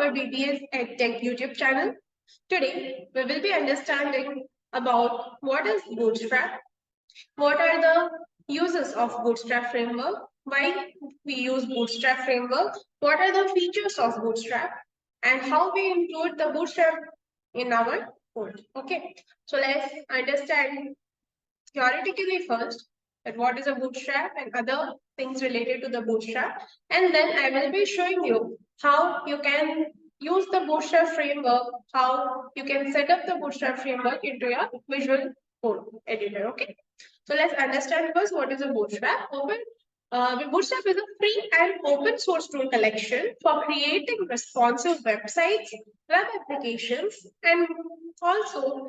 our BBS EdTech YouTube channel. Today, we will be understanding about what is Bootstrap, what are the uses of Bootstrap framework, why we use Bootstrap framework, what are the features of Bootstrap, and how we include the Bootstrap in our code. Okay, so let's understand theoretically first that what is a bootstrap and other things related to the bootstrap, and then I will be showing you how you can use the bootstrap framework, how you can set up the bootstrap framework into your visual code editor. Okay, so let's understand first what is a bootstrap. Bootstrap is a free and open source tool collection for creating responsive websites, web applications, and also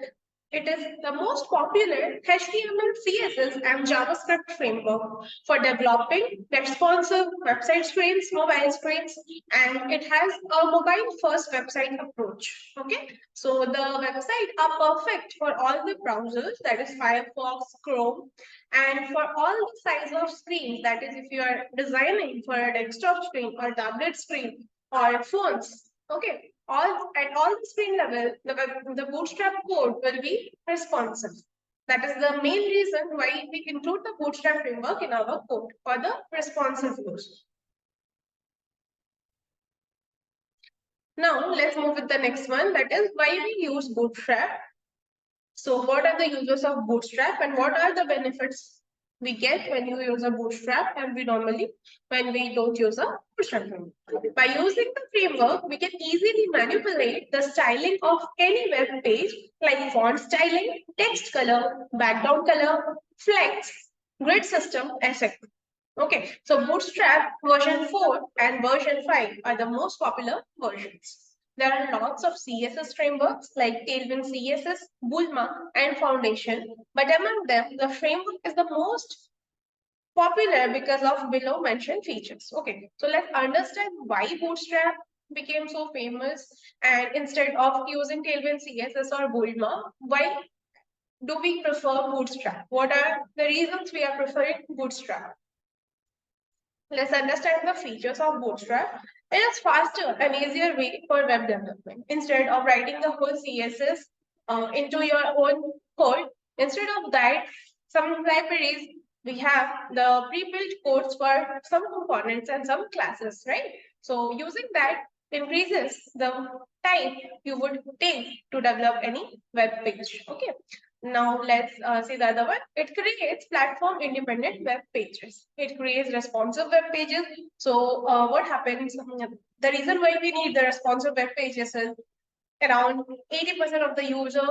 it is the most popular HTML, CSS, and JavaScript framework for developing responsive website screens, mobile screens, and it has a mobile-first website approach. Okay, so the website are perfect for all the browsers, that is Firefox, Chrome, and for all the size of screens, that is if you are designing for a desktop screen or tablet screen or phones. Okay, at all the screen level, the Bootstrap code will be responsive. That is the main reason why we include the Bootstrap framework in our code for the responsive use. Now let's move with the next one, that is why we use Bootstrap. So what are the uses of Bootstrap and what are the benefits we get when you use a Bootstrap and we normally when we don't use a Bootstrap framework? By using the framework, we can easily manipulate the styling of any web page like font styling, text color, background color, flex, grid system, etc. Okay, so Bootstrap version 4 and version 5 are the most popular versions. There are lots of CSS frameworks like Tailwind CSS, Bulma, and Foundation, but among them, the framework is the most popular because of below mentioned features. Okay, so let's understand why Bootstrap became so famous, and instead of using Tailwind CSS or Bulma, why do we prefer Bootstrap? What are the reasons we are preferring Bootstrap? Let's understand the features of Bootstrap. It is faster and easier way for web development. Instead of writing the whole CSS into your own code, instead of that, some libraries, we have the pre-built codes for some components and some classes, right? So using that increases the time you would take to develop any web page. Okay. Now let's see the other one. It creates platform independent web pages. It creates responsive web pages. So what happens? The reason why we need the responsive web pages is around 80% of the user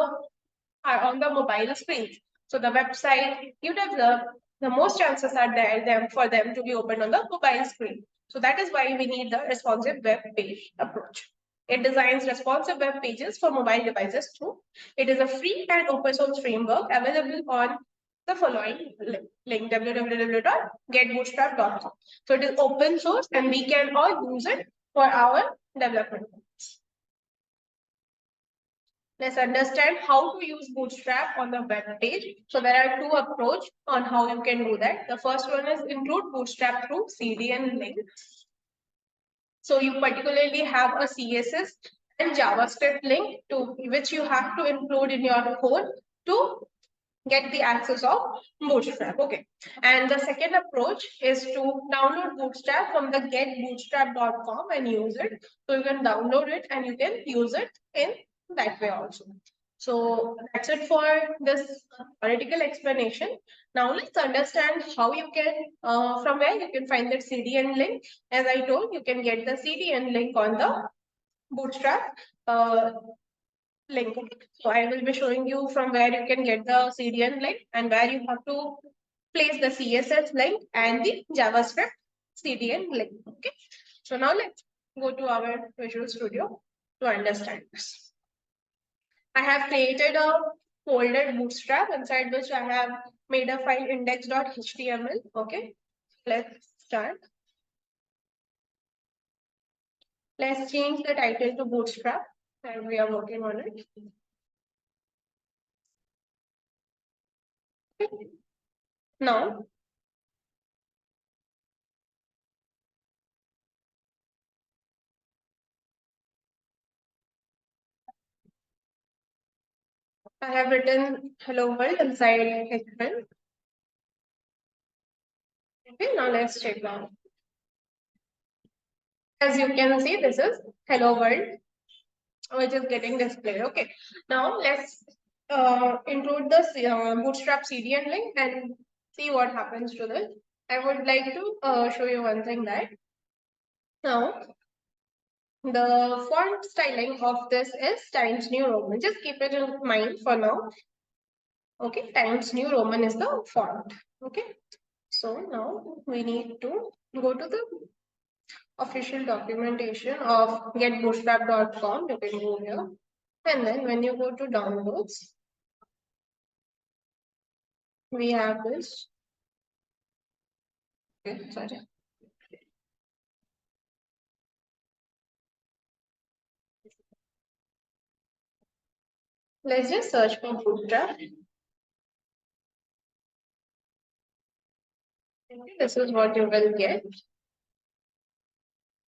are on the mobile screen. So the website you develop, the most chances are there for them to be opened on the mobile screen. So that is why we need the responsive web page approach. It designs responsive web pages for mobile devices too. It is a free and open source framework available on the following link www.getbootstrap.com. So it is open source and we can all use it for our development. Let's understand how to use Bootstrap on the web page. So there are two approaches on how you can do that. The first one is include Bootstrap through CDN link. So you particularly have a CSS and JavaScript link to which you have to include in your code to get the access of Bootstrap. Okay. And the second approach is to download Bootstrap from the getbootstrap.com and use it. So you can download it and you can use it in that way also. So that's it for this theoretical explanation. Now let's understand how you can, from where you can find that CDN link. As I told, you can get the CDN link on the Bootstrap link. So I will be showing you from where you can get the CDN link and where you have to place the CSS link and the JavaScript CDN link. Okay. So now let's go to our Visual Studio to understand this. I have created a folder Bootstrap inside which I have made a file index.html. Okay. Let's start. Let's change the title to Bootstrap and we are working on it. Okay. Now, I have written hello world inside H1. Okay, now let's check now. As you can see, this is hello world, which is getting displayed. Okay, now let's include the Bootstrap CDN link and see what happens to this. I would like to show you one thing that now the font styling of this is Times New Roman. Just keep it in mind for now. Okay, Times New Roman is the font. Okay, so now we need to go to the official documentation of getbootstrap.com. You can go here. And then when you go to downloads, we have this. Okay, sorry. Let's just search for Bootstrap. Okay, this is what you will get.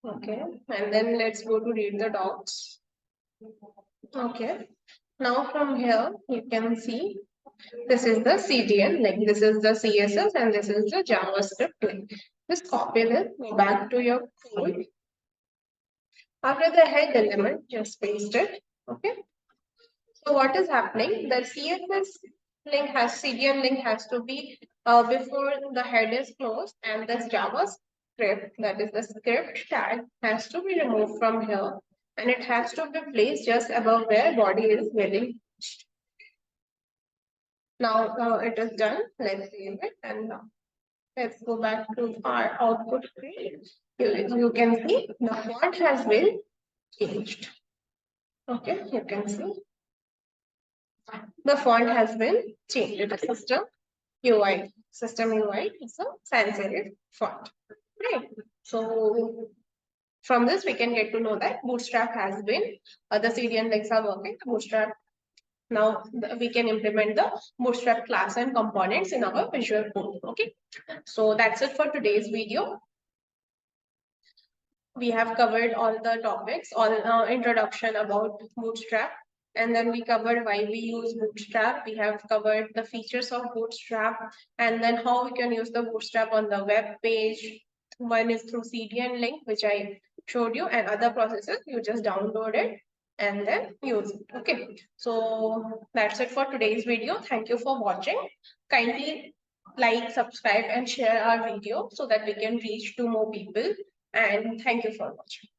Okay, and then let's go to read the docs. Okay, now from here you can see this is the CDN link, this is the CSS, and this is the JavaScript link. Just copy this, go back to your code. After the head element, just paste it. Okay. So what is happening? The CSS link has CDN link has to be before the head is closed, and this JavaScript, that is the script tag, has to be removed from here, and it has to be placed just above where body is getting. Now it is done. Let's save it, and now let's go back to our output screen. You can see the font has been changed. Okay, you can see the font has been changed. The system UI is a sans serif font. Right. So from this we can get to know that Bootstrap has been the CDN links are working. Bootstrap now we can implement the Bootstrap class and components in our Visual Code. Okay. So that's it for today's video. We have covered all the topics, all introduction about Bootstrap, and then we covered why we use Bootstrap. We have covered the features of Bootstrap, and then how we can use the Bootstrap on the web page. One is through CDN link, which I showed you, and other processes you just download it and then use it. Okay, so that's it for today's video. Thank you for watching. Kindly like, subscribe, and share our video so that we can reach to more people. And thank you for watching.